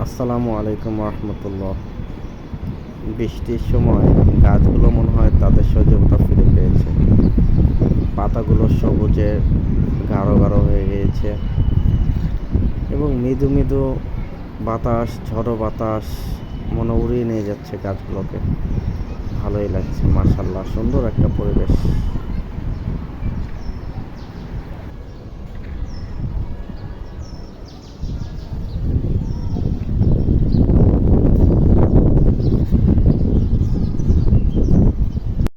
আসসালামু আলাইকুম রহমতুল্লাহ। বৃষ্টির সময় গাছগুলো মনে হয় তাদের সজীবতা ফিরে পেয়েছে। পাতাগুলো সবুজে গাঢ় গাঢ় হয়ে গিয়েছে এবং মৃদু মৃদু বাতাস, ঝড়ো বাতাস মনে উড়িয়ে নিয়ে যাচ্ছে গাছগুলোকে। ভালোই লাগছে, মাশাআল্লাহ, সুন্দর একটা পরিবেশ।